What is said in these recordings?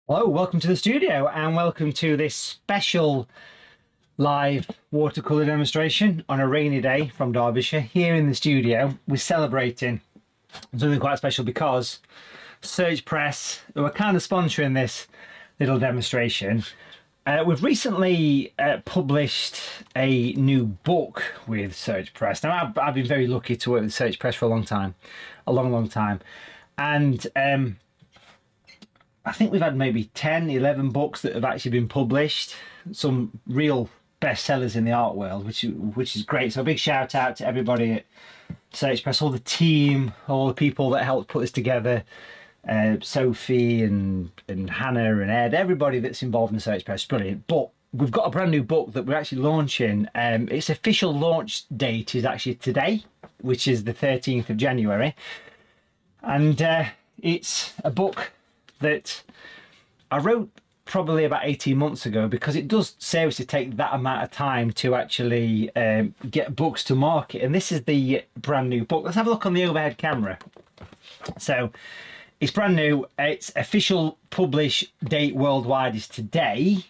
Hello, welcome to the studio and welcome to this special live watercolour demonstration on a rainy day from Derbyshire. Here in the studio, we're celebrating something quite special because Surge Press, who are kind of sponsoring this little demonstration, we've recently published a new book with Surge Press. Now, I've been very lucky to work with Surge Press for a long time, a long time. And I think we've had maybe 10, 11 books that have actually been published. Some real bestsellers in the art world, which is great. So a big shout out to everybody at Search Press, all the team, all the people that helped put this together. Sophie and Hannah and Ed, everybody that's involved in Search Press, brilliant. But we've got a brand new book that we're actually launching. Its official launch date is actually today, which is the 13th of January. And it's a book that I wrote probably about 18 months ago, because it does seriously take that amount of time to actually get books to market. And this is the brand new book. Let's have a look on the overhead camera. So it's brand new. Its official publish date worldwide is today.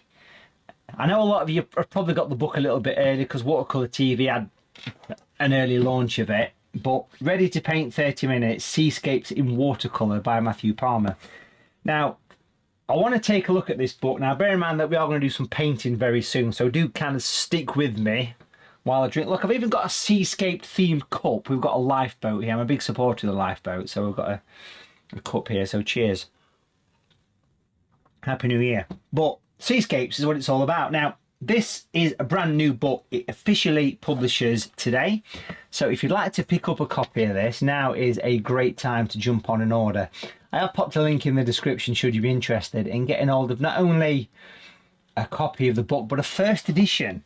I know a lot of you have probably got the book a little bit early because Watercolour TV had an early launch of it. But Ready to Paint 30 Minutes, Seascapes in Watercolour by Matthew Palmer. Now, I want to take a look at this book. Now, bear in mind that we are going to do some painting very soon, so do kind of stick with me while I drink. Look, I've even got a seascape themed cup. We've got a lifeboat here. I'm a big supporter of the lifeboat, so we've got a cup here, so cheers. Happy New Year. But Seascapes is what it's all about. Now, this is a brand new book. It officially publishes today. So if you'd like to pick up a copy of this, now is a great time to jump on and order. I have popped a link in the description should you be interested in getting hold of not only a copy of the book, but a first edition.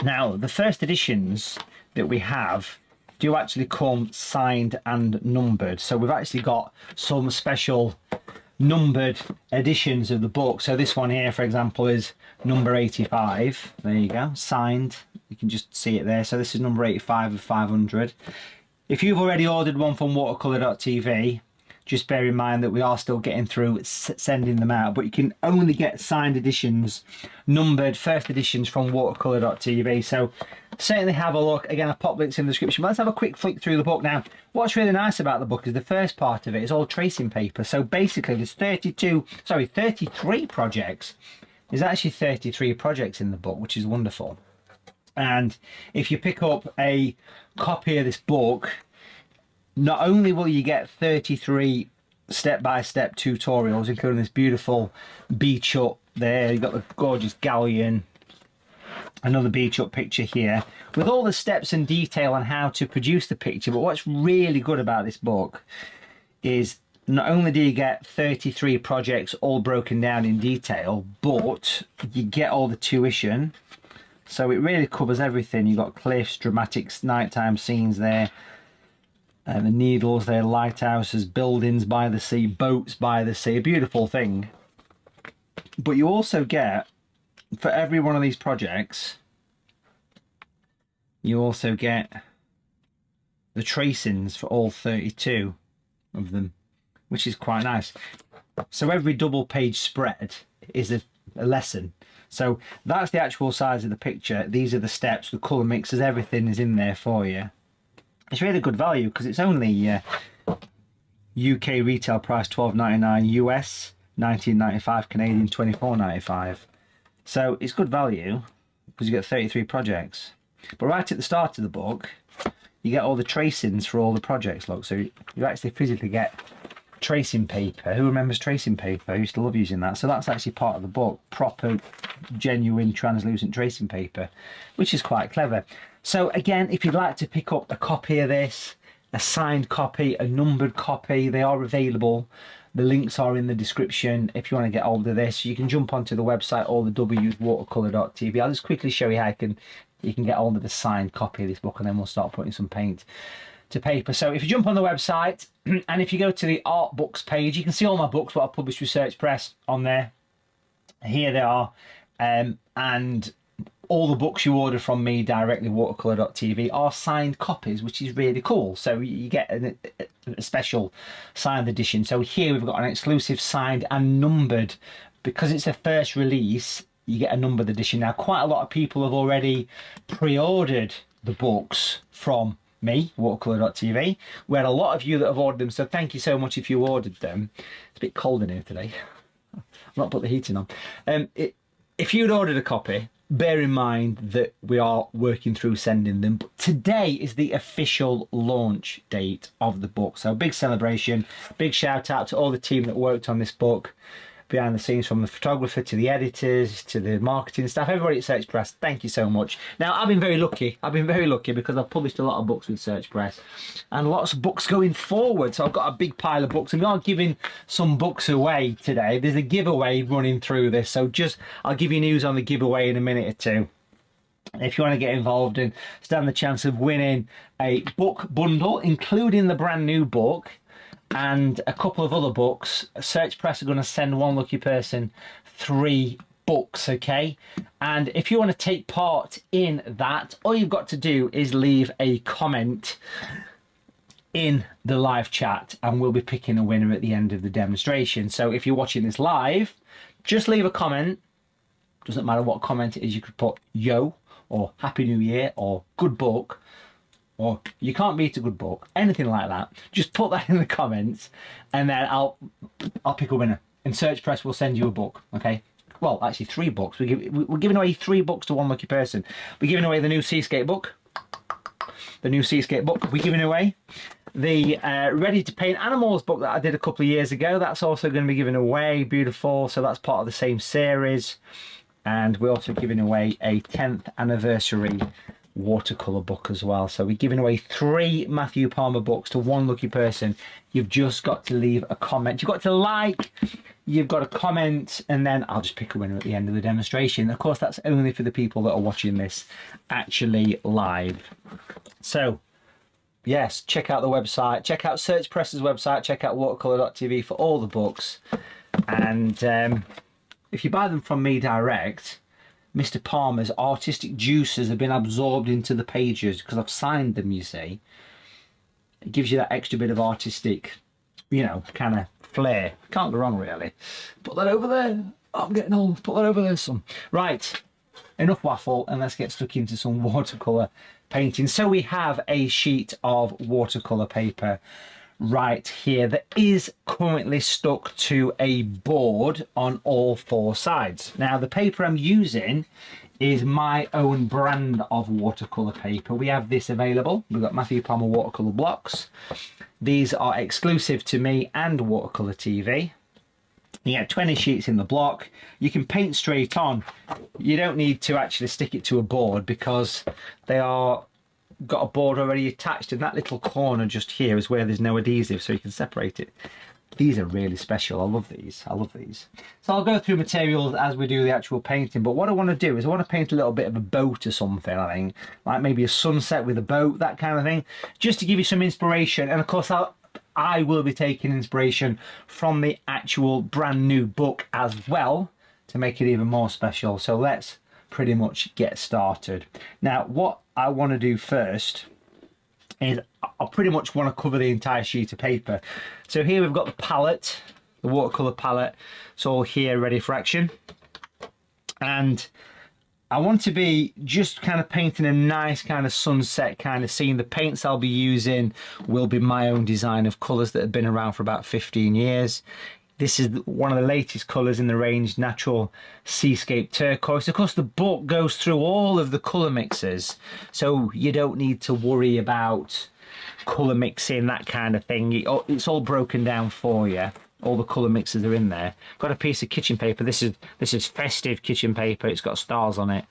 Now, the first editions that we have do actually come signed and numbered. So we've actually got some special numbered editions of the book. So this one here, for example, is number 85. There you go, signed. You can just see it there. So this is number 85 of 500. If you've already ordered one from watercolour.tv, just bear in mind that we are still getting through sending them out, but you can only get signed editions, numbered first editions from watercolour.tv. So certainly have a look. Again, I've popped links in the description, but let's have a quick flick through the book. Now, what's really nice about the book is the first part of it is all tracing paper. So basically there's 33 projects. There's actually 33 projects in the book, which is wonderful. And if you pick up a copy of this book, not only will you get 33 step-by-step tutorials, including this beautiful beach hut there, you've got the gorgeous galleon, another beach hut picture here, with all the steps and detail on how to produce the picture. But what's really good about this book is not only do you get 33 projects all broken down in detail, but you get all the tuition. So it really covers everything. You've got cliffs, dramatic nighttime scenes there, and the needles there, lighthouses, buildings by the sea, boats by the sea, a beautiful thing. But you also get, for every one of these projects, you also get the tracings for all 32 of them, which is quite nice. So every double page spread is a lesson. So that's the actual size of the picture. These are the steps, the colour mixes, everything is in there for you. It's really good value because it's only UK retail price $12.99, US $19.95, Canadian $24.95. So it's good value because you get 33 projects. But right at the start of the book, you get all the tracings for all the projects. Look, so you actually physically get tracing paper. Who remembers tracing paper? I used to love using that. So that's actually part of the book, proper, genuine, translucent tracing paper, which is quite clever. So again, if you'd like to pick up a copy of this, a signed copy, a numbered copy, they are available. The links are in the description if you want to get hold of this. You can jump onto the website, all the W's, watercolour.tv. I'll just quickly show you how you can get hold of the signed copy of this book, and then we'll start putting some paint to paper. So if you jump on the website, and if you go to the art books page, you can see all my books, what I've published with Search Press on there. Here they are. And all the books you order from me directly, watercolour.tv, are signed copies, which is really cool. So you get a special signed edition. So here we've got an exclusive signed and numbered because it's a first release, you get a numbered edition. Now, quite a lot of people have already pre-ordered the books from me, watercolour.tv. We had a lot of you that have ordered them, so thank you so much if you ordered them. It's a bit cold in here today. I've not put the heating on. If you'd ordered a copy, bear in mind that we are working through sending them. But today is the official launch date of the book. So big celebration, big shout out to all the team that worked on this book. Behind the scenes, from the photographer to the editors to the marketing staff, everybody at Search Press, thank you so much. Now, I've been very lucky because I've published a lot of books with Search Press and lots of books going forward. So I've got a big pile of books, and we are giving some books away today. There's a giveaway running through this, so I'll give you news on the giveaway in a minute or two. If you want to get involved and stand the chance of winning a book bundle, including the brand new book, and a couple of other books, Search Press are going to send one lucky person 3 books, okay? And if you want to take part in that, all you've got to do is leave a comment in the live chat, and we'll be picking a winner at the end of the demonstration. So if you're watching this live, just leave a comment. Doesn't matter what comment it is. You could put yo, or Happy New Year, or good book, or you can't beat a good book, anything like that. Just put that in the comments, and then I'll pick a winner, and Search Press will send you a book, okay? Well, actually 3 books. We're giving away 3 books to one lucky person. We're giving away the new Seascape book. We're giving away the Ready to Paint Animals book that I did a couple of years ago. That's also going to be given away. Beautiful. So that's part of the same series. And we're also giving away a 10th anniversary watercolour book as well. So we're giving away 3 Matthew Palmer books to one lucky person. You've just got to leave a comment. You've got to like, you've got to comment, and then I'll just pick a winner at the end of the demonstration. Of course, that's only for the people that are watching this actually live. So yes, check out the website, check out Search Press's website, check out watercolour.tv for all the books. And if you buy them from me direct, Mr. Palmer's artistic juices have been absorbed into the pages because I've signed them, you see. It gives you that extra bit of artistic, you know, kind of flair. Can't go wrong, really. Put that over there. Oh, I'm getting old. Put that over there, son. Right, enough waffle, and let's get stuck into some watercolour painting. So we have a sheet of watercolour paper right here that is currently stuck to a board on all 4 sides. Now, the paper I'm using is my own brand of watercolour paper. We have this available. We've got Matthew Palmer watercolour blocks. These are exclusive to me and Watercolour TV. You get 20 sheets in the block. You can paint straight on. You don't need to actually stick it to a board because they are got a board already attached, and that little corner just here is where there's no adhesive, so you can separate it. These are really special. I love these. So I'll go through materials as we do the actual painting, but what I want to do is I want to paint a little bit of a boat or something, I think, like maybe a sunset with a boat, that kind of thing, just to give you some inspiration. And of course I will be taking inspiration from the actual brand new book as well to make it even more special. So let's pretty much get started. Now, what I want to do first is I pretty much want to cover the entire sheet of paper. So here we've got the palette, the watercolour palette. It's all here ready for action. And I want to be just kind of painting a nice kind of sunset kind of scene. The paints I'll be using will be my own design of colours that have been around for about 15 years. This is one of the latest colours in the range, Natural Seascape Turquoise. Of course, the book goes through all of the colour mixes, so you don't need to worry about colour mixing, that kind of thing. It's all broken down for you. All the colour mixes are in there. Got a piece of kitchen paper. This is festive kitchen paper. It's got stars on it.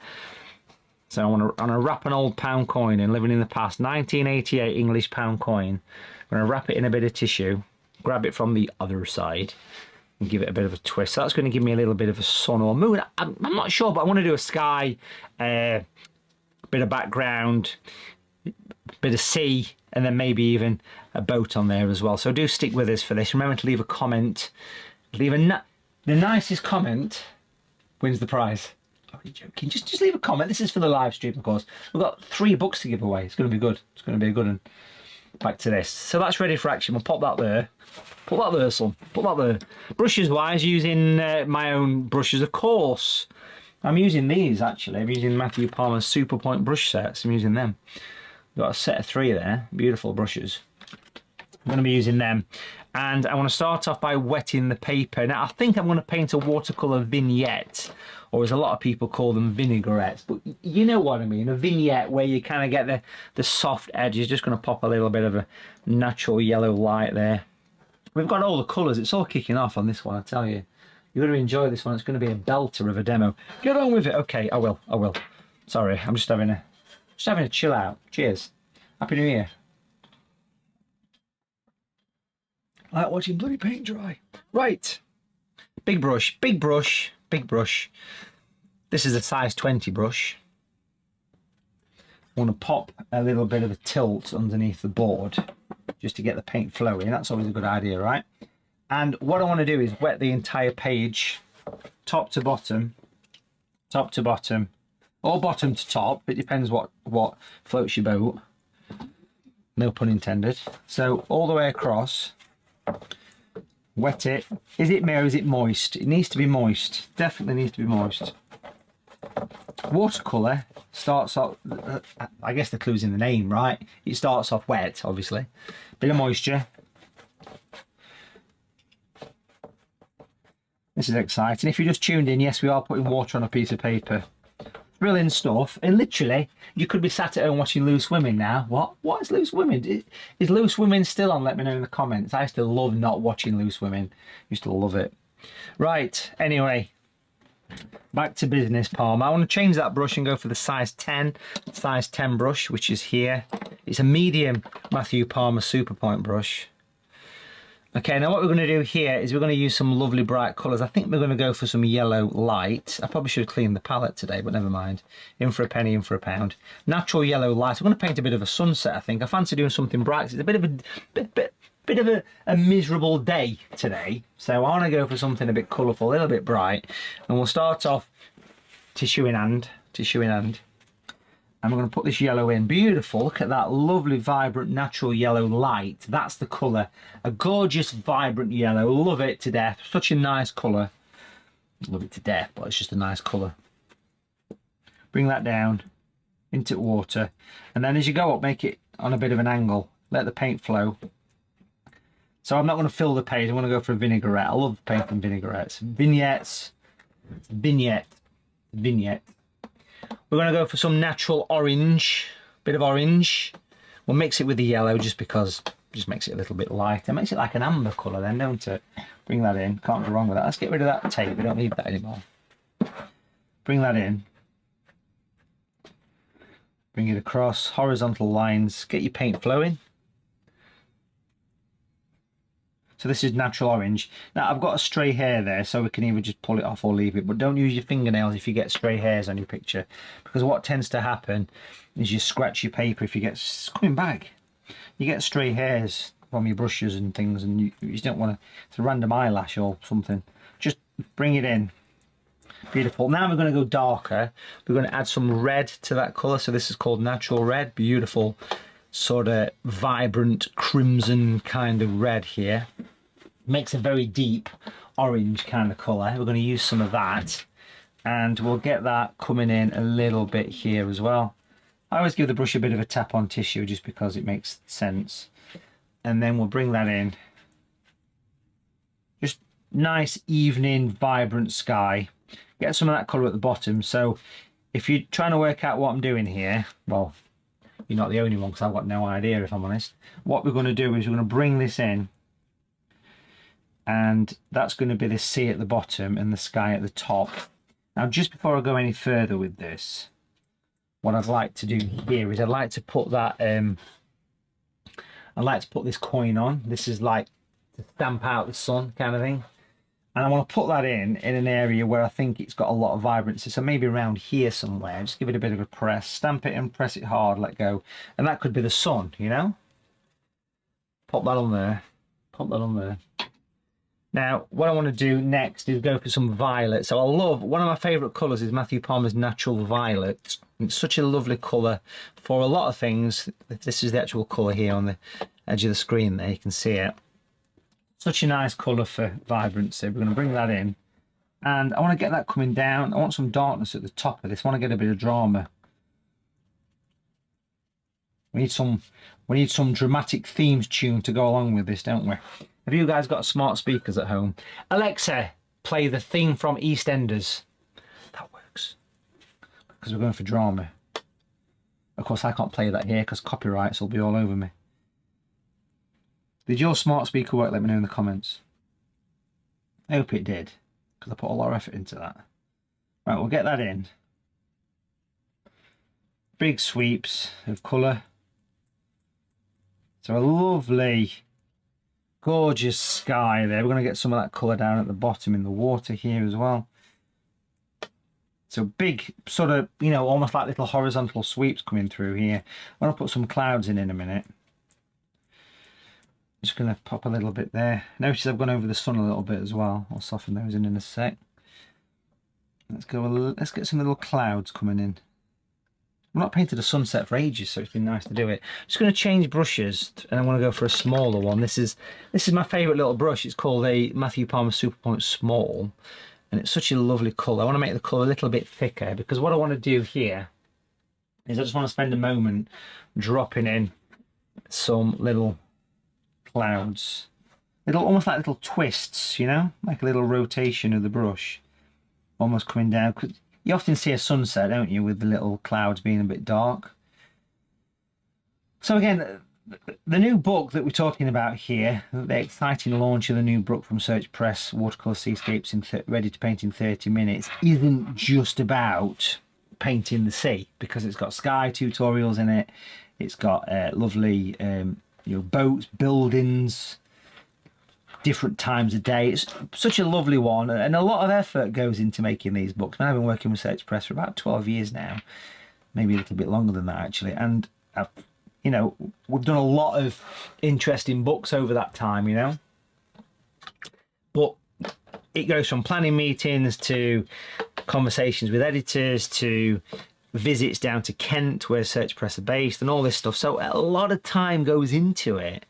So I want to wrap an old pound coin in, living in the past, 1988 English pound coin. I'm going to wrap it in a bit of tissue, grab it from the other side, and give it a bit of a twist. So that's going to give me a little bit of a sun or moon. I'm not sure, but I want to do a sky, bit of background, bit of sea, and then maybe even a boat on there as well. So do stick with us for this. Remember to leave a comment. The nicest comment wins the prize. Oh, you're joking. Just leave a comment. This is for the live stream, of course. We've got 3 books to give away. It's going to be good. It's going to be a good one. back to this. So that's ready for action. We'll pop that there. Put that there, son. Put that there. Brushes wise, using my own brushes, of course. I'm using these actually. I'm using Matthew Palmer's Super Point brush sets. I'm using them. Got a set of 3 there. Beautiful brushes. I'm going to be using them. And I want to start off by wetting the paper. Now I think I'm going to paint a watercolour vignette, or as a lot of people call them, vinaigrettes. But you know what I mean, a vignette where you kind of get the soft edges. Just going to pop a little bit of a natural yellow light there. We've got all the colours. It's all kicking off on this one, I tell you. You're going to enjoy this one. It's going to be a belter of a demo. Get on with it. Okay, I will. Sorry, I'm just having a chill out. Cheers. Happy New Year. I like watching bloody paint dry. Right. Big brush, big brush, big brush. This is a size 20 brush. I want to pop a little bit of a tilt underneath the board just to get the paint flowing. That's always a good idea, right? And what I want to do is wet the entire page, top to bottom, or bottom to top. It depends what floats your boat. No pun intended. So all the way across. Wet it. Is it mere or is it moist? It needs to be moist. Definitely needs to be moist. Watercolour starts off, I guess the clue's in the name, right? It starts off wet, obviously. Bit of moisture. This is exciting. If you just tuned in, yes, we are putting water on a piece of paper. Brilliant stuff. And literally, you could be sat at home watching Loose Women now. What is Loose Women? Is Loose Women still on? Let me know in the comments. I still love not watching Loose Women. Used to love it. Right, anyway. Back to business, Palm. I want to change that brush and go for the size 10 brush, which is here. It's a medium Matthew Palmer Super Point brush. Okay, now what we're going to do here is we're going to use some lovely bright colours. I think we're going to go for some yellow light. I probably should have cleaned the palette today, but never mind. In for a penny, in for a pound. Natural yellow light. I'm going to paint a bit of a sunset, I think. I fancy doing something bright. It's a bit of a miserable day today. So I want to go for something a bit colourful, a little bit bright. And we'll start off tissue in hand. And we're going to put this yellow in. Beautiful. Look at that lovely, vibrant, natural yellow light. That's the colour. A gorgeous, vibrant yellow. Love it to death. Such a nice colour. Love it to death, but it's just a nice colour. Bring that down into water. And then as you go up, make it on a bit of an angle. Let the paint flow. So I'm not going to fill the page. I'm going to go for a vinaigrette. I love painting vinaigrettes. Vignettes. Vignette. We're going to go for some natural orange, bit of orange. We'll mix it with the yellow just because it just makes it a little bit lighter. It makes it like an amber colour then, don't it? Bring that in. Can't go wrong with that. Let's get rid of that tape. We don't need that anymore. Bring that in. Bring it across. Horizontal lines. Get your paint flowing. So this is natural orange. Now I've got a stray hair there, so we can either just pull it off or leave it, but don't use your fingernails if you get stray hairs on your picture, because what tends to happen is you scratch your paper if you get, it's coming back. You get stray hairs from your brushes and things, and you just don't want to, it's a random eyelash or something. Just bring it in. Beautiful. Now we're going to go darker. We're going to add some red to that colour, so this is called natural red. Beautiful, sort of vibrant crimson kind of red here. Makes a very deep orange kind of colour. We're going to use some of that, and we'll get that coming in a little bit here as well. I always give the brush a bit of a tap on tissue just because it makes sense. And then we'll bring that in. Just nice evening vibrant sky. Get some of that colour at the bottom. So if you're trying to work out what I'm doing here, well, you're not the only one, because I've got no idea, if I'm honest. What we're going to do is we're going to bring this in, and that's going to be the sea at the bottom and the sky at the top. Now just before I go any further with this, what I'd like to do here is I'd like to put that I'd like to put this coin on. This is like to stamp out the sun kind of thing, and I want to put that in an area where I think it's got a lot of vibrancy, so maybe around here somewhere. Just give it a bit of a press, stamp it and press it hard, let go, and that could be the sun, you know. Pop that on there, pop that on there. Now, what I want to do next is go for some violet. So I love, one of my favourite colours is Matthew Palmer's Natural Violet. It's such a lovely colour for a lot of things. This is the actual colour here on the edge of the screen there, you can see it. Such a nice colour for vibrancy. We're going to bring that in. And I want to get that coming down. I want some darkness at the top of this. I want to get a bit of drama. We need some dramatic themes tune to go along with this, don't we? Have you guys got smart speakers at home? Alexa, play the theme from EastEnders. That works. Because we're going for drama. Of course, I can't play that here because copyrights will be all over me. Did your smart speaker work? Let me know in the comments. I hope it did, because I put a lot of effort into that. Right, we'll get that in. Big sweeps of colour. So a lovely, gorgeous sky there. We're going to get some of that colour down at the bottom in the water here as well. So big sort of, you know, almost like little horizontal sweeps coming through here. I'm going to put some clouds in a minute. Just going to pop a little bit there. Notice I've gone over the sun a little bit as well. I'll soften those in a sec. Let's get some little clouds coming in. I've not painted a sunset for ages, so it's been nice to do it. Just going to change brushes, and I want to go for a smaller one. This is my favourite little brush. It's called a Matthew Palmer Superpoint Small, and it's such a lovely colour. I want to make the colour a little bit thicker, because what I want to do here is I just want to spend a moment dropping in some little clouds, almost like little twists, you know, like a little rotation of the brush, almost coming down. Cause you often see a sunset, don't you, with the little clouds being a bit dark. So again, the new book that we're talking about here, the exciting launch of the new book from Search Press, Watercolour Seascapes Ready to Paint in 30 Minutes, isn't just about painting the sea, because it's got sky tutorials in it. It's got lovely you know, boats, buildings, different times of day. It's such a lovely one, and a lot of effort goes into making these books. I've been working with Search Press for about 12 years now, maybe a little bit longer than that actually, and you know, we've done a lot of interesting books over that time, you know. But it goes from planning meetings to conversations with editors to visits down to Kent, where Search Press are based, and all this stuff. So a lot of time goes into it.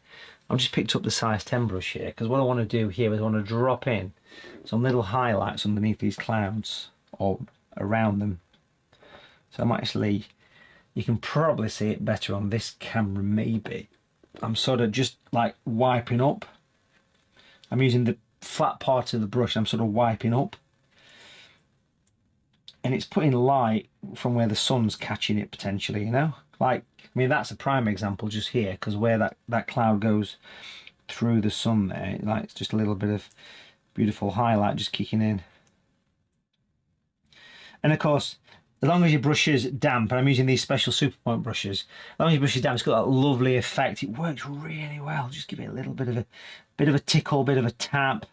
I've just picked up the size 10 brush here, because what I want to do here is I want to drop in some little highlights underneath these clouds, or around them. So I'm actually, you can probably see it better on this camera maybe. I'm sort of just like wiping up. I'm using the flat part of the brush, I'm sort of wiping up. And it's putting light from where the sun's catching it potentially, you know? Like, I mean, that's a prime example just here, because where that cloud goes through the sun there, like, it's just a little bit of beautiful highlight just kicking in. And of course, as long as your brush is damp, and I'm using these special Superpoint brushes, as long as your brush is damp, it's got that lovely effect. It works really well. Just give it a little bit of a tickle, bit of a tap.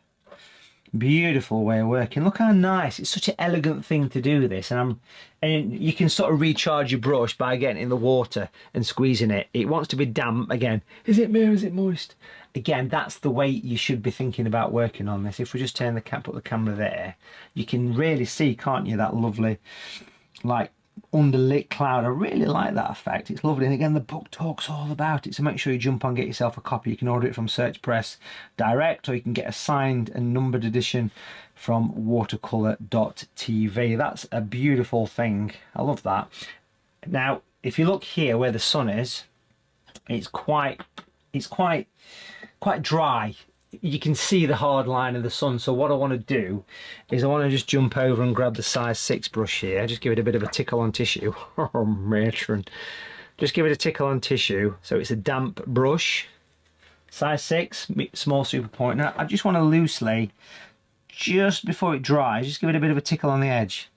Beautiful way of working. Look how nice. It's such an elegant thing to do this, and you can sort of recharge your brush by getting in the water and squeezing it. It wants to be damp again. Is it mere? Is it moist? Again, that's the way you should be thinking about working on this. If we just turn the put the camera there, you can really see, can't you, that lovely like underlit cloud. I really like that effect. It's lovely. And again, the book talks all about it, so make sure you jump on, get yourself a copy. You can order it from Search Press direct, or you can get a signed and numbered edition from watercolour.tv. That's a beautiful thing. I love that. Now if you look here where the sun is, it's quite dry. You can see the hard line of the sun. So what I want to do is I want to just jump over and grab the size 6 brush here. Just give it a bit of a tickle on tissue. Oh, matron. Just give it a tickle on tissue. So it's a damp brush, size 6, small Superpoint. Now I just want to loosely, just before it dries, just give it a bit of a tickle on the edge,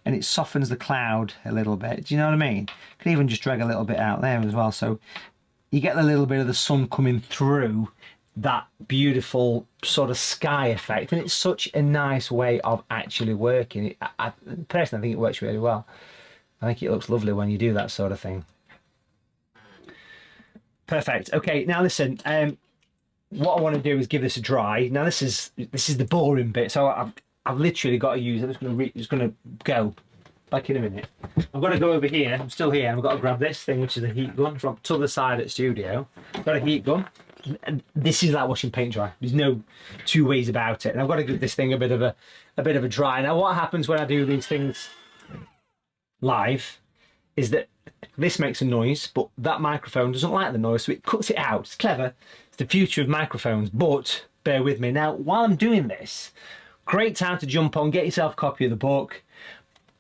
and it softens the cloud a little bit. Do you know what I mean? Could even just drag a little bit out there as well, so you get a little bit of the sun coming through that beautiful sort of sky effect. And it's such a nice way of actually working. I personally think it works really well. I think it looks lovely when you do that sort of thing. Perfect. Okay, now listen, what I want to do is give this a dry. Now this is the boring bit, so I've literally got to use it. I'm just going to go. Back in a minute. I've got to go over here. I'm still here. I've got to grab this thing, which is a heat gun from to the side at studio. Got a heat gun. And this is like washing paint dry. There's no two ways about it. And I've got to give this thing a bit of a dry. Now, what happens when I do these things live is that this makes a noise, but that microphone doesn't like the noise, so it cuts it out. It's clever. It's the future of microphones, but bear with me. Now, while I'm doing this, great time to jump on, get yourself a copy of the book,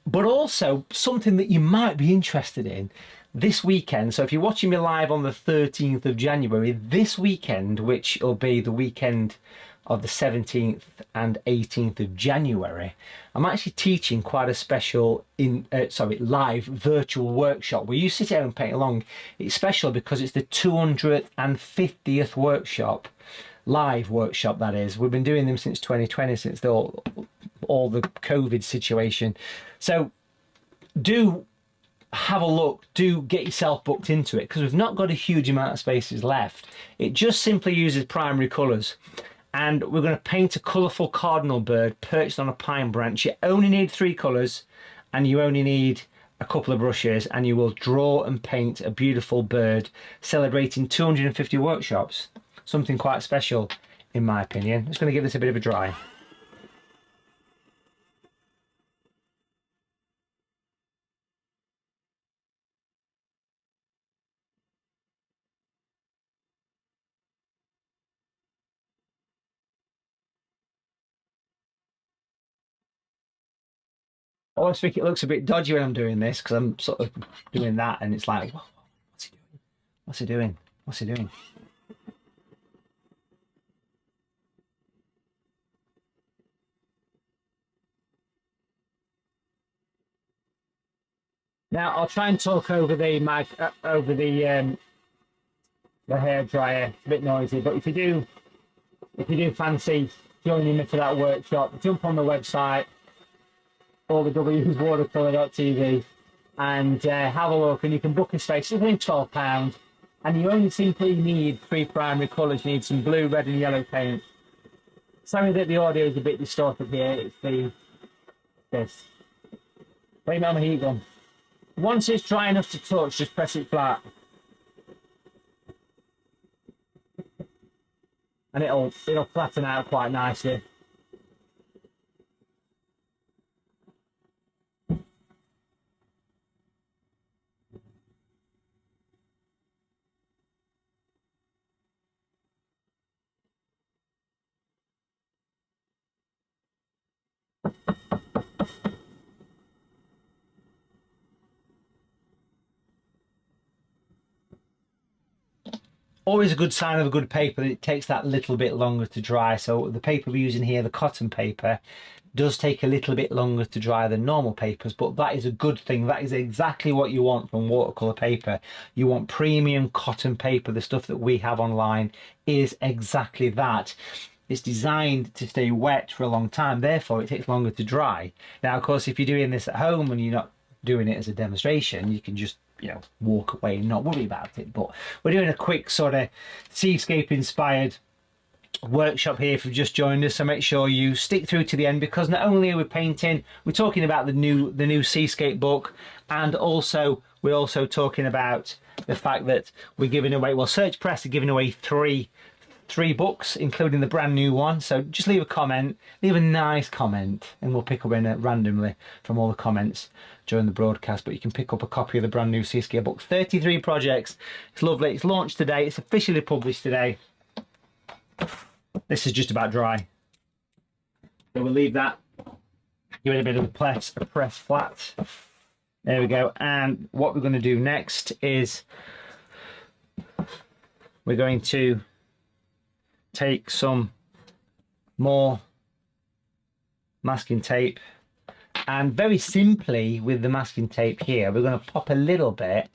but also something that you might be interested in this weekend. So if you're watching me live on the 13th of January, this weekend, which will be the weekend of the 17th and 18th of January, I'm actually teaching quite a special live virtual workshop where you sit there and paint along. It's special because it's the 250th workshop, live workshop that is. We've been doing them since 2020, since all the COVID situation. So do have a look, do get yourself booked into it, because we've not got a huge amount of spaces left. It just simply uses primary colours. And we're going to paint a colourful cardinal bird perched on a pine branch. You only need 3 colours and you only need a couple of brushes, and you will draw and paint a beautiful bird celebrating 250 workshops. Something quite special in my opinion. Just going to give this a bit of a dry. I always think it looks a bit dodgy when I'm doing this because I'm sort of doing that and it's like, what's he doing? What's he doing? What's he doing? Now I'll try and talk over the mic, over the hair dryer. It's a bit noisy, but if you do fancy joining me for that workshop, jump on the website, www.watercolour.tv, and have a look, and you can book a space. It's only £12, and you only simply need 3 primary colours. You need some blue, red and yellow paint. Sorry that the audio is a bit distorted here. It's this. Blame it on the heat gun. Once it's dry enough to touch, just press it flat. And it'll flatten out quite nicely. Always a good sign of a good paper that it takes that little bit longer to dry. So the paper we're using here, the cotton paper, does take a little bit longer to dry than normal papers, but that is a good thing. That is exactly what you want from watercolor paper. You want premium cotton paper. The stuff that we have online is exactly that. It's designed to stay wet for a long time, therefore it takes longer to dry. Now, of course, if you're doing this at home and you're not doing it as a demonstration, you can just walk away and not worry about it. But we're doing a quick sort of seascape inspired workshop here if you've just joined us, so make sure you stick through to the end, because not only are we painting, we're talking about the new Seascape book, and also we're also talking about the fact that we're giving away, well, Search Press are giving away three books, including the brand new one. So just leave a comment, leave a nice comment, and we'll pick up in it randomly from all the comments during the broadcast. But you can pick up a copy of the brand new Seascape book. 33 projects. It's lovely. It's launched today. It's officially published today. This is just about dry. So we'll leave that. Give it a bit of a press flat. There we go. And what we're going to do next is we're going to take some more masking tape, and very simply with the masking tape here, we're going to pop a little bit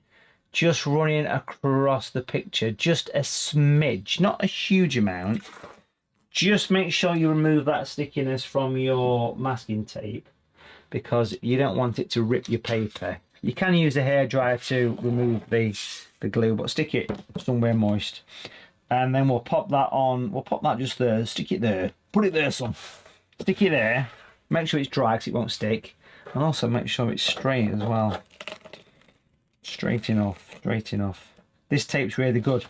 just running across the picture, just a smidge, not a huge amount. Just make sure you remove that stickiness from your masking tape, because you don't want it to rip your paper. You can use a hairdryer to remove the glue, but stick it somewhere moist. And then we'll pop that on, we'll pop that just there, stick it there, put it there, son. Stick it there, make sure it's dry because it won't stick. And also make sure it's straight as well. Straight enough, straight enough. This tape's really good.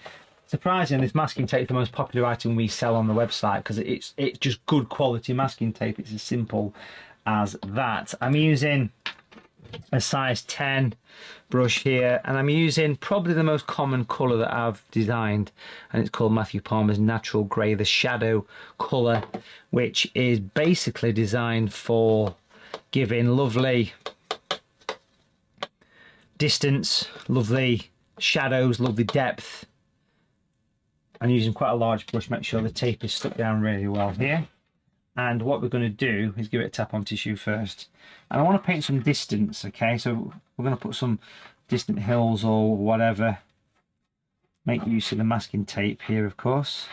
Surprisingly, this masking tape is the most popular item we sell on the website because it's just good quality masking tape. It's as simple as that. I'm using a size 10 brush here, and I'm using probably the most common colour that I've designed, and it's called Matthew Palmer's Natural Grey, the shadow colour, which is basically designed for giving lovely distance, lovely shadows, lovely depth. I'm using quite a large brush, make sure the tape is stuck down really well here. And what we're going to do is give it a tap on tissue first. And I want to paint some distance, okay? So we're going to put some distant hills or whatever. Make use of the masking tape here, of course.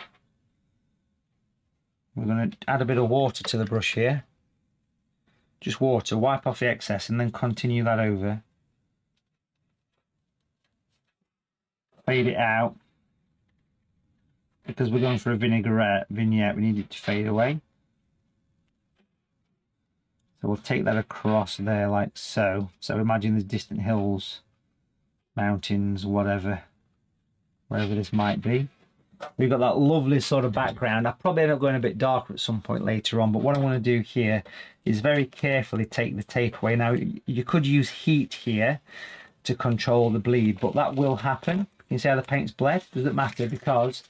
We're going to add a bit of water to the brush here. Just water, wipe off the excess and then continue that over. Fade it out. Because we're going for a vignette, we need it to fade away. So we'll take that across there like so. So imagine the distant hills, mountains, whatever, wherever this might be. We've got that lovely sort of background. I'll probably end up going a bit darker at some point later on, but what I want to do here is very carefully take the tape away. Now, you could use heat here to control the bleed, but that will happen. You can see how the paint's bled. Doesn't matter, because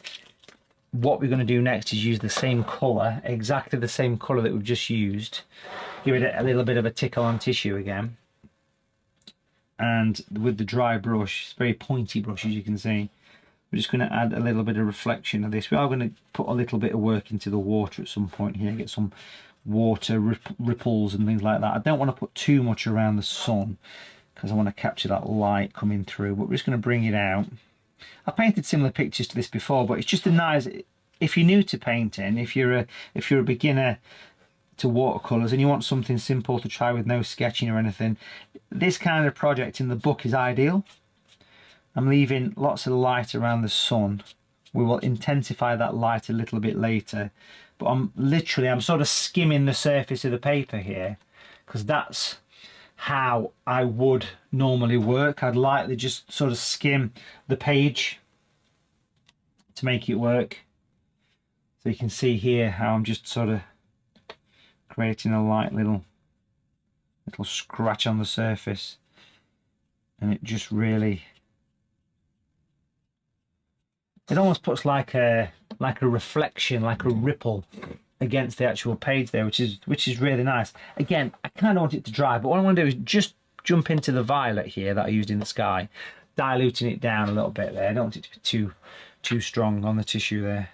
what we're going to do next is use the same colour, exactly the same colour that we've just used. Give it a little bit of a tickle on tissue again. And with the dry brush, it's a very pointy brush as you can see, we're just going to add a little bit of reflection of this. We are going to put a little bit of work into the water at some point here, get some water ripples and things like that. I don't want to put too much around the sun because I want to capture that light coming through, but we're just going to bring it out. I've painted similar pictures to this before, but it's just a nice, if you're new to painting, if you're a beginner to watercolours and you want something simple to try with no sketching or anything, this kind of project in the book is ideal. I'm leaving lots of light around the sun. We will intensify that light a little bit later, but I'm sort of skimming the surface of the paper here because that's how I would normally work. I'd lightly just sort of skim the page to make it work. So you can see here how I'm just sort of creating a light little scratch on the surface, and it just really, it almost puts like a reflection, like a ripple against the actual page there, which is really nice. Again, I kind of want it to dry, but what I want to do is just jump into the violet here that I used in the sky, diluting it down a little bit there. I don't want it to be too strong on the tissue there.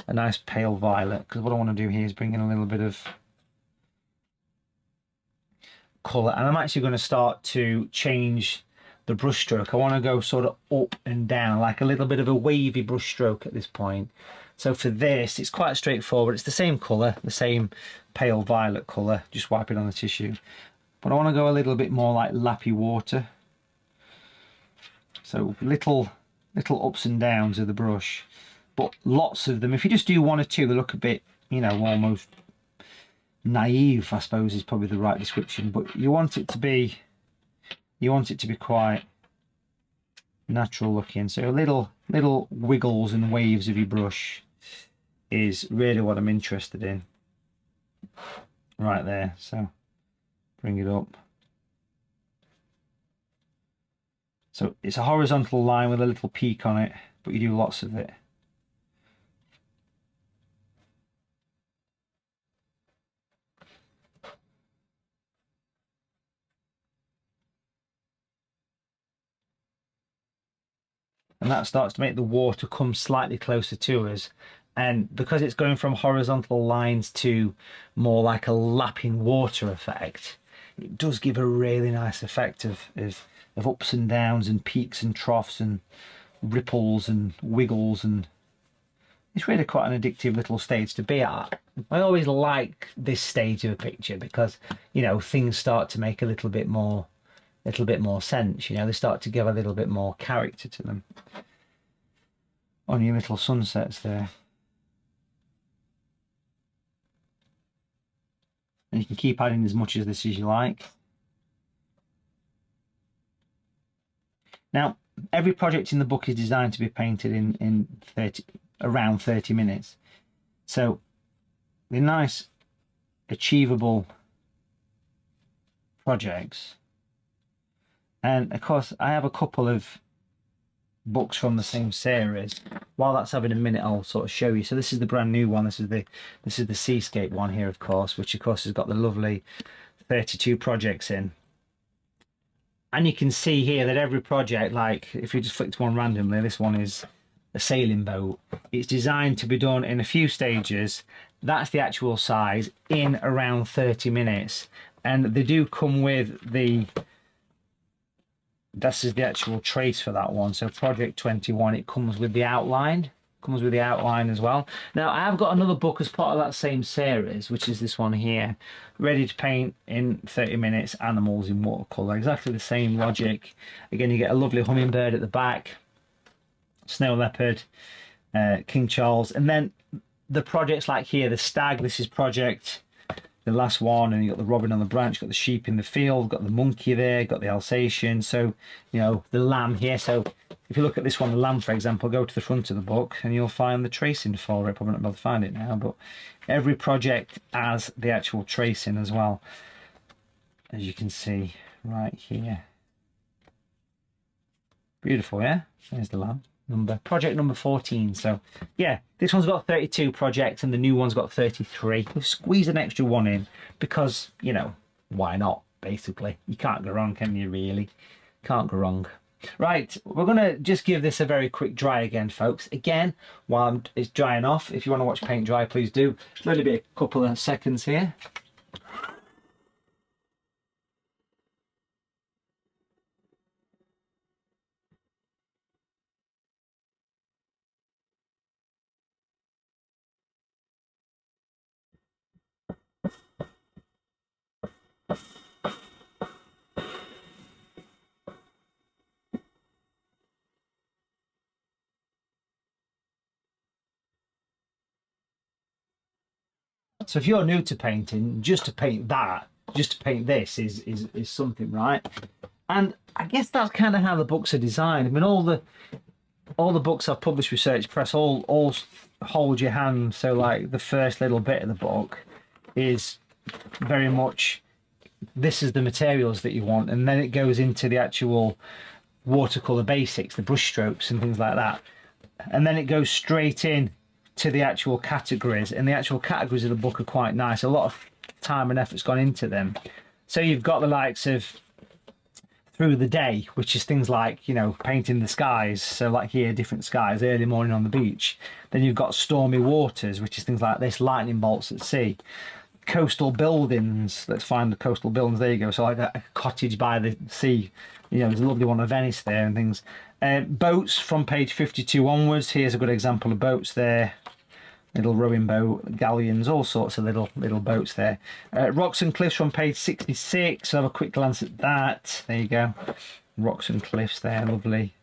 A nice pale violet, because what I want to do here is bring in a little bit of colour, and I'm actually going to start to change the brush stroke. I want to go sort of up and down, like a little bit of a wavy brush stroke at this point. So for this, it's quite straightforward. It's the same colour, the same pale violet colour, just wipe it on the tissue. But I want to go a little bit more like lappy water. So little ups and downs of the brush, but lots of them. If you just do one or two, they look a bit, you know, almost naive, I suppose is probably the right description. But you want it to be quite natural looking. So little wiggles and waves of your brush is really what I'm interested in right there. So bring it up. So it's a horizontal line with a little peak on it, but you do lots of it. And that starts to make the water come slightly closer to us. And because it's going from horizontal lines to more like a lapping water effect, it does give a really nice effect of ups and downs and peaks and troughs and ripples and wiggles, and it's really quite an addictive little stage to be at. I always like this stage of a picture because, you know, things start to make a little bit more sense, you know, they start to give a little bit more character to them on your little sunsets there. And you can keep adding as much of this as you like. Now, every project in the book is designed to be painted in around 30 minutes. So the nice achievable projects. And of course, I have a couple of books from the same series. While that's having a minute, I'll sort of show you. So this is the brand new one. This is the Seascape one here, of course, which of course has got the lovely 32 projects in. And you can see here that every project, like if you just flick to one randomly, this one is a sailing boat. It's designed to be done in a few stages. That's the actual size in around 30 minutes. And they do come with this is the actual trace for that one. So project 21, it comes with the outline. Comes with the outline as well. Now I have got another book as part of that same series, which is this one here, ready to paint in 30 minutes, animals in watercolor. Exactly the same logic. Again, you get a lovely hummingbird at the back, snow leopard, King Charles, and then the projects like here, the stag. This is project the last one, and you got the robin on the branch, got the sheep in the field, got the monkey there, got the Alsatian. So you know the lamb here. So if you look at this one, the lamb, for example, go to the front of the book and you'll find the tracing for it. Probably not be able to find it now, but every project has the actual tracing as well, as you can see right here. Beautiful, yeah? There's the lamb. Project number 14. So yeah, this one's got 32 projects and the new one's got 33. We've squeezed an extra one in because, you know, why not, basically? You can't go wrong, can you, really? Can't go wrong. Right, we're going to just give this a very quick dry again, folks. Again, while it's drying off, if you want to watch paint dry, please do. Let it be a couple of seconds here. So if you're new to painting, just to paint that, just to paint this is something, right? And I guess that's kind of how the books are designed. I mean, all the books I've published with Search Press all hold your hand. So like the first little bit of the book is very much, this is the materials that you want, and then it goes into the actual watercolor basics, the brush strokes and things like that, and then it goes straight in to the actual categories, and the actual categories of the book are quite nice. A lot of time and effort's gone into them. So you've got the likes of through the day, which is things like, you know, painting the skies. So like here, different skies, early morning on the beach. Then you've got stormy waters, which is things like this, lightning bolts at sea. Coastal buildings, let's find the coastal buildings. There you go. So like a cottage by the sea, you know, there's a lovely one of Venice there and things. Boats from page 52 onwards. Here's a good example of boats there. Little rowing boat, galleons, all sorts of little boats there. Rocks and cliffs from page 66. So have a quick glance at that. There you go. Rocks and cliffs there, lovely.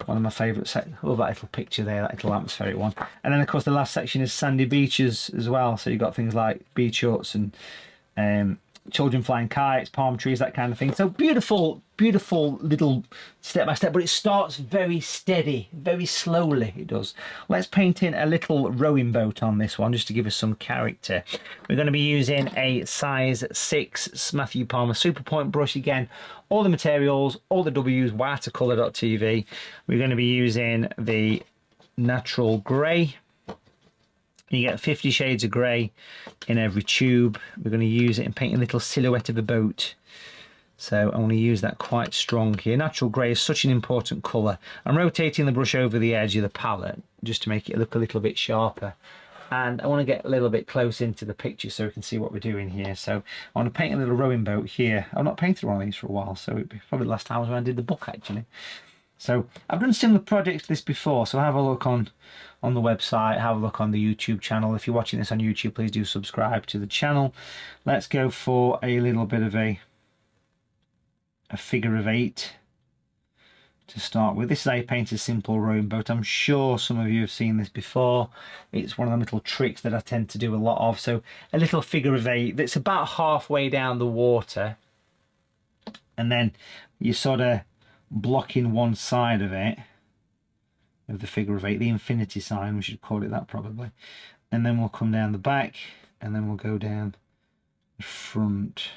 One of my favourite sections. Oh, that little picture there, that little atmospheric one. And then of course the last section is sandy beaches as well. So you've got things like beach huts and children flying kites, palm trees, that kind of thing. So beautiful little step by step, but it starts very steady, very slowly it does. Let's paint in a little rowing boat on this one just to give us some character. We're going to be using a size 6 Matthew Palmer Super Point brush. Again, all the materials, all the W's, watercolor.tv. We're going to be using the natural grey. You get 50 shades of grey in every tube. We're going to use it in painting a little silhouette of a boat. So I want to use that quite strong here. Natural grey is such an important colour. I'm rotating the brush over the edge of the palette just to make it look a little bit sharper. And I want to get a little bit close into the picture so we can see what we're doing here. So I want to paint a little rowing boat here. I've not painted one of these for a while, so it'd be probably the last time was when I did the book actually. So I've done similar projects to this before, so have a look on the website, have a look on the YouTube channel. If you're watching this on YouTube, please do subscribe to the channel. Let's go for a little bit of a figure of 8 to start with. This is how you paint a simple rowing boat. I'm sure some of you have seen this before. It's one of the little tricks that I tend to do a lot of. So a little figure of eight that's about halfway down the water, and then you're sort of blocking one side of it, of the figure of eight, the infinity sign, we should call it that probably. And then we'll come down the back, and then we'll go down the front.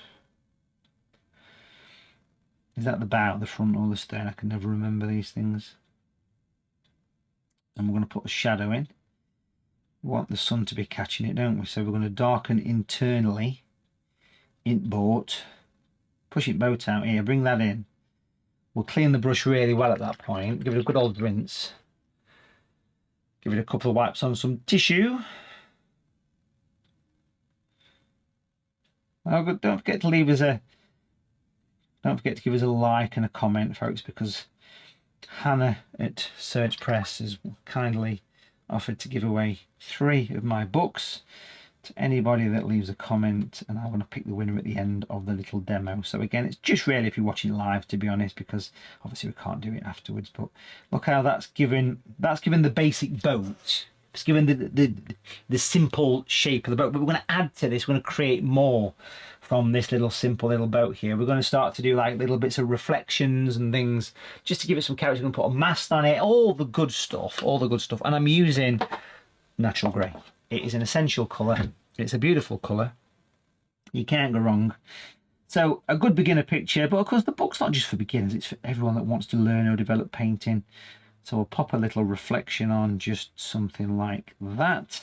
Is that the bow, the front, or the stern? I can never remember these things. And we're going to put a shadow in. We want the sun to be catching it, don't we? So we're going to darken internally, int boat, push it boat out here, bring that in. We'll clean the brush really well at that point, give it a good old rinse. Give it a couple of wipes on some tissue. Oh, but don't forget to leave us a... Don't forget to give us a like and a comment, folks, because Hannah at Search Press has kindly offered to give away 3 of my books to anybody that leaves a comment, and I want to pick the winner at the end of the little demo. So again, it's just really if you're watching live, to be honest, because obviously we can't do it afterwards. But look how that's given the basic boat. It's given the simple shape of the boat, but we're going to add to this. We're going to create more from this little simple little boat here. We're going to start to do like little bits of reflections and things just to give it some character. We're going to put a mast on it, all the good stuff, and I'm using natural grey. It is an essential colour. It's a beautiful colour. You can't go wrong. So a good beginner picture, but of course the book's not just for beginners, it's for everyone that wants to learn or develop painting. So we'll pop a little reflection on, just something like that.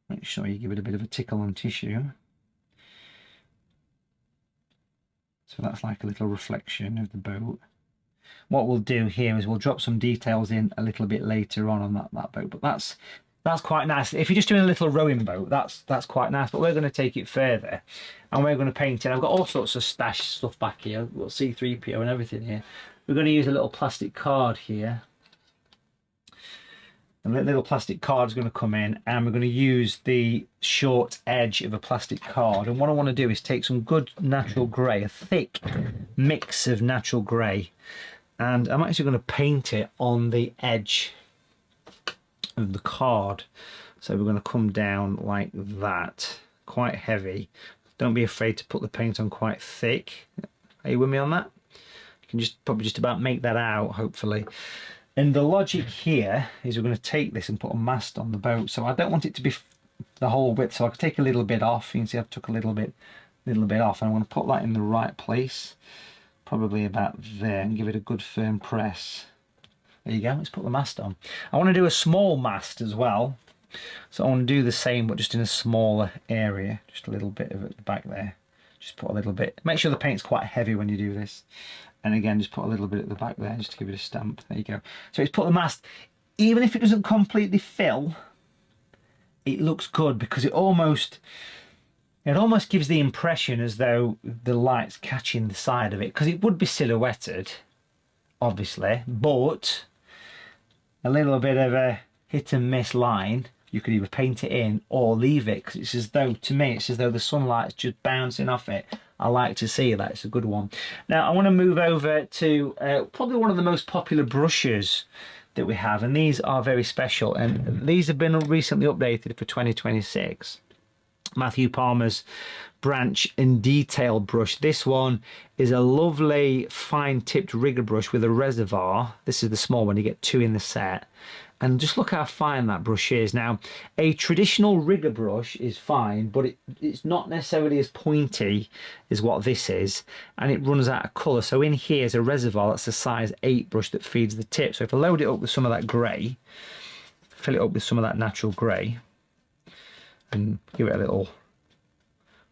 Make sure you give it a bit of a tickle on tissue. So that's like a little reflection of the boat. What we'll do here is we'll drop some details in a little bit later on that boat, but that's quite nice. If you're just doing a little rowing boat, that's quite nice, but we're going to take it further and we're going to paint it. I've got all sorts of stash stuff back here. I've got C3PO and everything here. We're going to use a little plastic card here. And that little plastic card is going to come in, and we're going to use the short edge of a plastic card. And what I want to do is take some good natural grey, a thick mix of natural grey, and I'm actually going to paint it on the edge of the card. So we're going to come down like that, quite heavy. Don't be afraid to put the paint on quite thick. Are you with me on that? You can probably just about make that out, hopefully. And the logic here is we're going to take this and put a mast on the boat. So I don't want it to be the whole width, so I can take a little bit off. You can see I've took a little bit off, and I want to put that in the right place, probably about there, and give it a good firm press. There you go, let's put the mast on. I want to do a small mast as well, so I want to do the same but just in a smaller area, just a little bit of it at the back there. Just put a little bit, make sure the paint's quite heavy when you do this. And again, just put a little bit at the back there, just to give it a stamp. There you go. So it's put the mast. Even if it doesn't completely fill, it looks good because it almost gives the impression as though the light's catching the side of it, because it would be silhouetted, obviously, but a little bit of a hit and miss line. You could either paint it in or leave it, because it's as though, to me, it's as though the sunlight's just bouncing off it. I like to see that. It's a good one. Now I want to move over to probably one of the most popular brushes that we have, and these are very special, and these have been recently updated for 2026. Matthew Palmer's Branch and Detail brush. This one is a lovely fine tipped rigger brush with a reservoir. This is the small one, you get 2 in the set. And just look how fine that brush is. Now, a traditional rigger brush is fine, but it's not necessarily as pointy as what this is, and it runs out of colour. So in here is a reservoir that's a size 8 brush that feeds the tip. So if I load it up with some of that grey, fill it up with some of that natural grey, and give it a little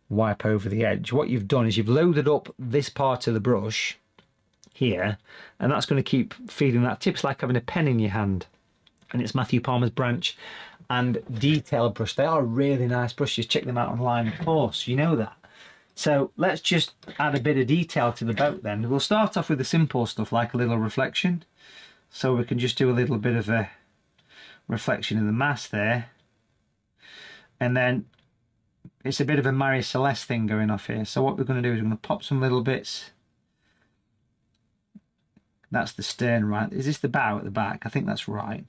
wipe over the edge, what you've done is you've loaded up this part of the brush here, and that's going to keep feeding that tip. It's like having a pen in your hand. And it's Matthew Palmer's Branch and Detail brush. They are really nice brushes. Check them out online, of course, you know that. So let's just add a bit of detail to the boat then. We'll start off with the simple stuff like a little reflection. So we can just do a little bit of a reflection of the mast there. And then it's a bit of a Marie Celeste thing going off here. So what we're going to do is we're going to pop some little bits That's the stern, right? Is this the bow at the back? I think that's right.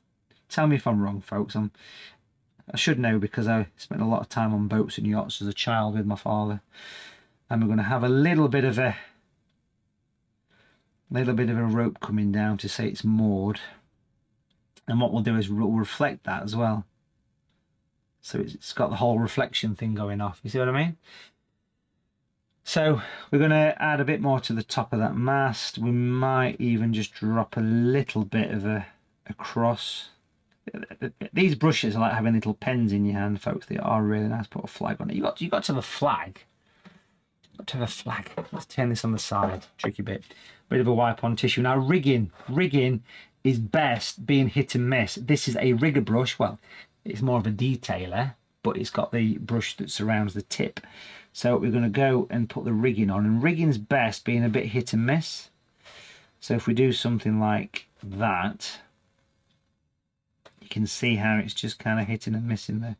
Tell me if I'm wrong, folks. I should know because I spent a lot of time on boats and yachts as a child with my father. And we're going to have a little bit of a rope coming down to say it's moored. And what we'll do is we'll reflect that as well. So it's got the whole reflection thing going off. You see what I mean? So we're going to add a bit more to the top of that mast. We might even just drop a little bit of a cross. These brushes are like having little pens in your hand, folks. They are really nice. Put a flag on it. You got to have a flag. Got to have a flag. Let's turn this on the side. Tricky bit. Bit of a wipe on tissue. Now rigging is best being hit and miss. This is a rigger brush. Well, it's more of a detailer, but it's got the brush that surrounds the tip. So we're going to go and put the rigging on, and rigging's best being a bit hit and miss. So if we do something like that, you can see how it's just kind of hitting and missing there.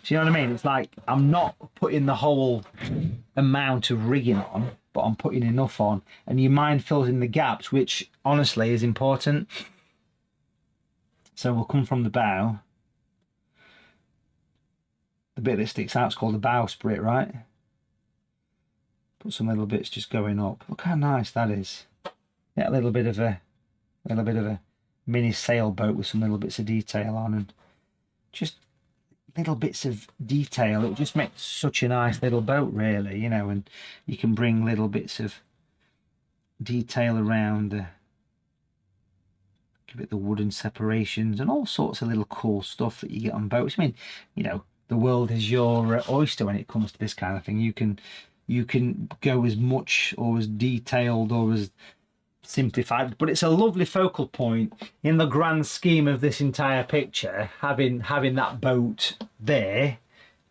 Do you know what I mean? It's like I'm not putting the whole amount of rigging on, but I'm putting enough on, and your mind fills in the gaps, which honestly is important. So we'll come from the bow. The bit that sticks out is called the bowsprit, right? Put some little bits just going up. Look how nice that is. Yeah, a little bit of a mini sailboat with some little bits of detail on, and just little bits of detail. It just makes such a nice little boat, really, you know. And you can bring little bits of detail around, give it the wooden separations and all sorts of little cool stuff that you get on boats. I mean, you know, the world is your oyster when it comes to this kind of thing. You can go as much or as detailed or as simplified, but it's a lovely focal point in the grand scheme of this entire picture. Having that boat there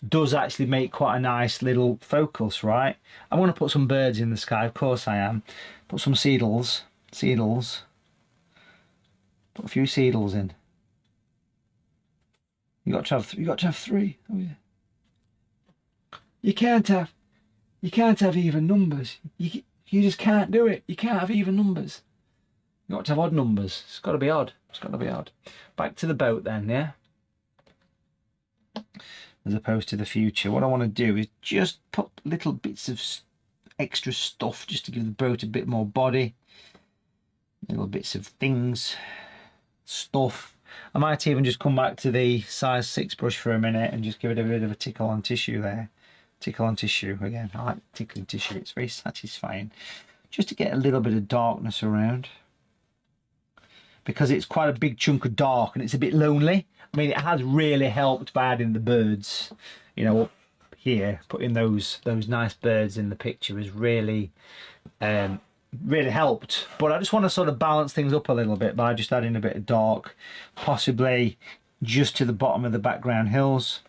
does actually make quite a nice little focus, right? I want to put some birds in the sky, of course I am. Put some seedles, put a few seedles in. You got to have three. Oh yeah. You can't have even numbers. You just can't do it. You can't have even numbers. You got to have odd numbers. It's got to be odd. It's got to be odd. Back to the boat then, yeah? As opposed to the future. What I want to do is just put little bits of extra stuff just to give the boat a bit more body. Little bits of things, stuff. I might even just come back to the size 6 brush for a minute and just give it a bit of a tickle on tissue there. Tickle on tissue again. I like tickling tissue. It's very satisfying. Just to get a little bit of darkness around, because it's quite a big chunk of dark and it's a bit lonely. I mean, it has really helped by adding the birds, you know, up here. Putting those nice birds in the picture has really really helped. But I just want to sort of balance things up a little bit by just adding a bit of dark, possibly just to the bottom of the background hills.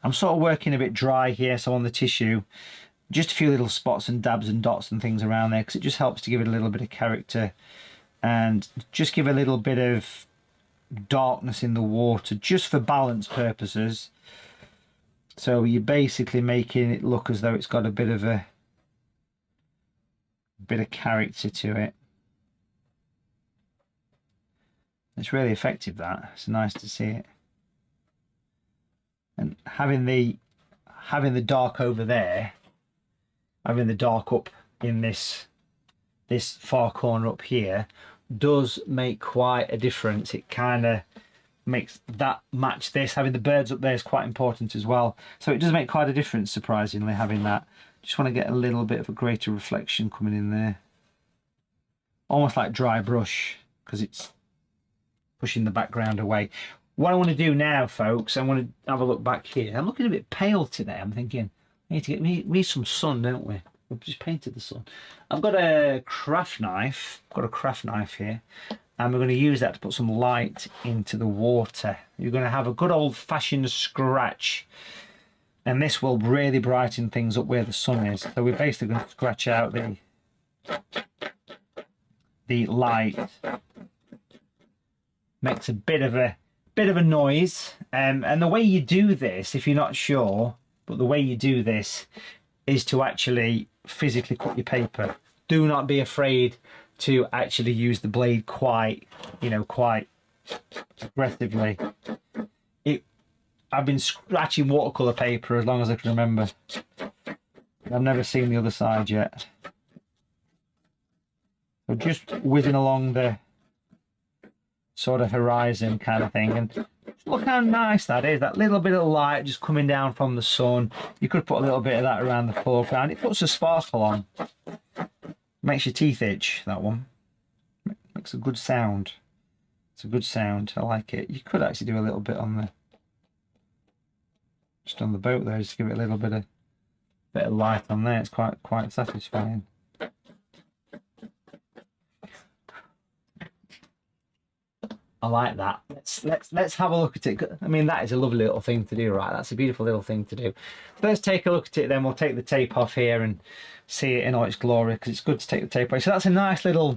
I'm sort of working a bit dry here, so on the tissue, just a few little spots and dabs and dots and things around there, because it just helps to give it a little bit of character and just give a little bit of darkness in the water, just for balance purposes. So you're basically making it look as though it's got a bit of character to it. It's really effective, that. It's nice to see it. And having the dark over there, having the dark up in this far corner up here, does make quite a difference. It kind of makes that match this. Having the birds up there is quite important as well. So it does make quite a difference, surprisingly, having that. Just want to get a little bit of a greater reflection coming in there. Almost like dry brush, because it's pushing the background away. What I want to do now, folks, I want to have a look back here. I'm looking a bit pale today. I'm thinking, we need some sun, don't we? We've just painted the sun. I've got a craft knife. I've got a craft knife here. And we're going to use that to put some light into the water. You're going to have a good old-fashioned scratch. And this will really brighten things up where the sun is. So we're basically going to scratch out the light. Makes a bit of a noise, and the way you do this, if you're not sure, but the way you do this is to actually physically cut your paper. Do not be afraid to actually use the blade quite aggressively. I've been scratching watercolour paper as long as I can remember. I've never seen the other side yet. So just whizzing along the sort of horizon kind of thing, and look how nice that is, that little bit of light just coming down from the sun. You could put a little bit of that around the foreground. It puts a sparkle on. Makes your teeth itch, that one. Makes a good sound. It's a good sound. I like it. You could actually do a little bit on the just on the boat there, just give it a little bit of light on there. It's quite satisfying. I like that. Let's have a look at it. I mean, that is a lovely little thing to do, right? That's a beautiful little thing to do. So let's take a look at it then. We'll take the tape off here and see it in all its glory, because it's good to take the tape away. So that's a nice little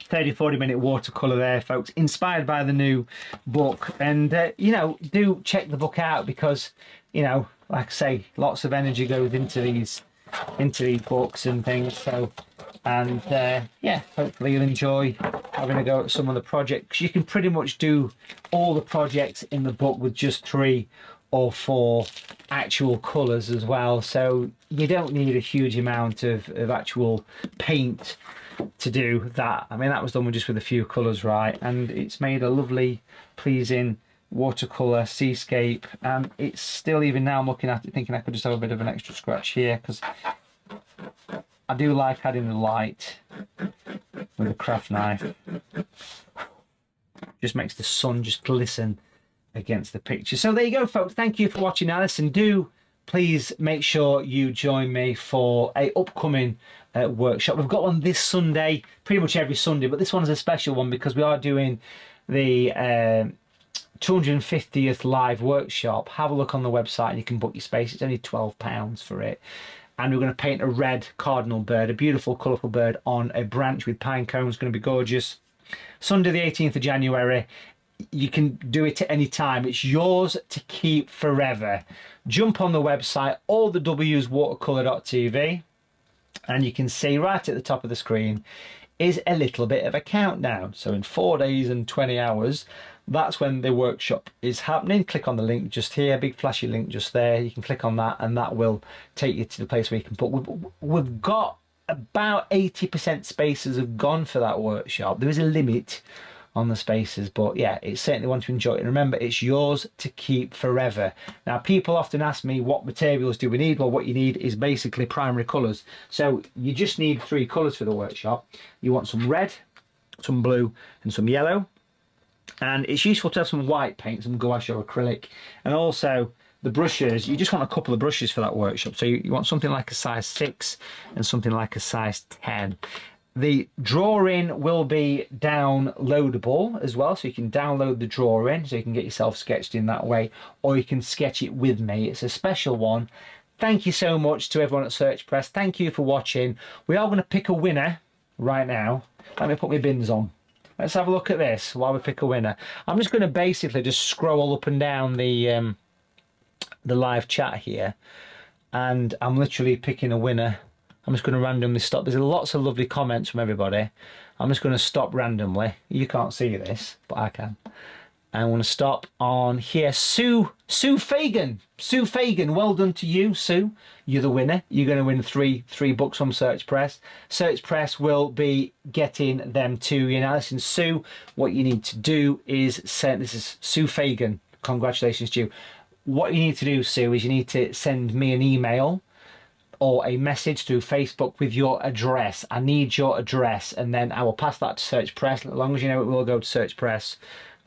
30-40 minute watercolour there, folks, inspired by the new book. And you know, do check the book out, because, you know, like I say, lots of energy goes into these books and things. So, and yeah, hopefully you'll enjoy having a go at some of the projects. You can pretty much do all the projects in the book with just 3 or 4 actual colours as well. So you don't need a huge amount of actual paint to do that. I mean, that was done with just with a few colours, right? And it's made a lovely, pleasing watercolour seascape. And it's still, even now I'm looking at it thinking I could just have a bit of an extra scratch here, because I do like adding the light with a craft knife. Just makes the sun just glisten against the picture. So there you go, folks. Thank you for watching, Alice, and do please make sure you join me for a upcoming workshop. We've got one this Sunday, pretty much every Sunday, but this one's a special one because we are doing the 250th live workshop. Have a look on the website and you can book your space. It's only £12 for it. And we're going to paint a red cardinal bird, a beautiful, colourful bird on a branch with pine cones. It's going to be gorgeous. Sunday the 18th of January. You can do it at any time. It's yours to keep forever. Jump on the website, all the W's watercolour.tv, and you can see right at the top of the screen is a little bit of a countdown. So in 4 days and 20 hours, that's when the workshop is happening. Click on the link just here, big flashy link just there. You can click on that and that will take you to the place where you can put. We've got about 80% spaces have gone for that workshop. There is a limit on the spaces, but yeah, it's certainly one to enjoy. And remember, it's yours to keep forever. Now, people often ask me, what materials do we need? Well, what you need is basically primary colours. So you just need 3 colours for the workshop. You want some red, some blue and some yellow. And it's useful to have some white paint, some gouache or acrylic. And also the brushes, you just want a couple of brushes for that workshop. So you want something like a size 6 and something like a size 10. The drawing will be downloadable as well, so you can download the drawing so you can get yourself sketched in that way, or you can sketch it with me. It's a special one. Thank you so much to everyone at Search Press. Thank you for watching. We are going to pick a winner right now. Let me put my bins on. Let's have a look at this while we pick a winner. I'm just going to basically just scroll up and down the live chat here, and I'm literally picking a winner. I'm just going to randomly stop. There's lots of lovely comments from everybody. I'm just going to stop randomly. You can't see this, but I can. And I'm going to stop on here. Sue Fagan. Sue Fagan, well done to you, Sue. You're the winner. You're going to win three books from Search Press. Search Press will be getting them to you. Now, listen, Sue, what you need to do is send... This is Sue Fagan. Congratulations to you. What you need to do, Sue, is you need to send me an email or a message through Facebook with your address. I need your address, and then I will pass that to Search Press. As long as you know it will go to Search Press,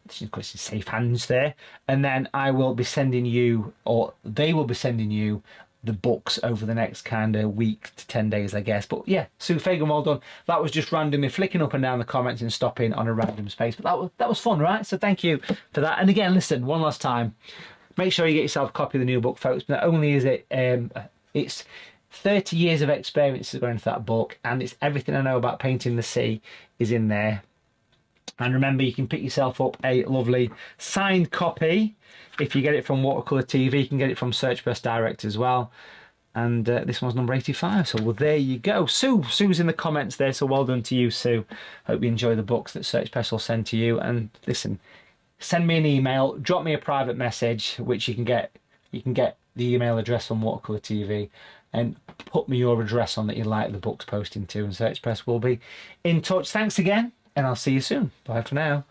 it's in safe hands there. And then I will be sending you, or they will be sending you, the books over the next kind of week to 10 days, I guess. But yeah, Sue Fagan, well done. That was just randomly flicking up and down the comments and stopping on a random space. But that was fun, right? So thank you for that. And again, listen, one last time, make sure you get yourself a copy of the new book, folks. Not only is it, it's 30 years of experience is going into that book, and it's everything I know about painting the sea is in there. And remember, you can pick yourself up a lovely signed copy. If you get it from Watercolour TV, you can get it from Search Press Direct as well. And this one's number 85. So well, there you go. Sue's in the comments there, so well done to you, Sue. Hope you enjoy the books that Search Press will send to you. And listen, send me an email, drop me a private message, which you can get the email address on Watercolour TV, and put me your address on that you like the books posting to, and Search Press will be in touch. Thanks again, and I'll see you soon. Bye for now.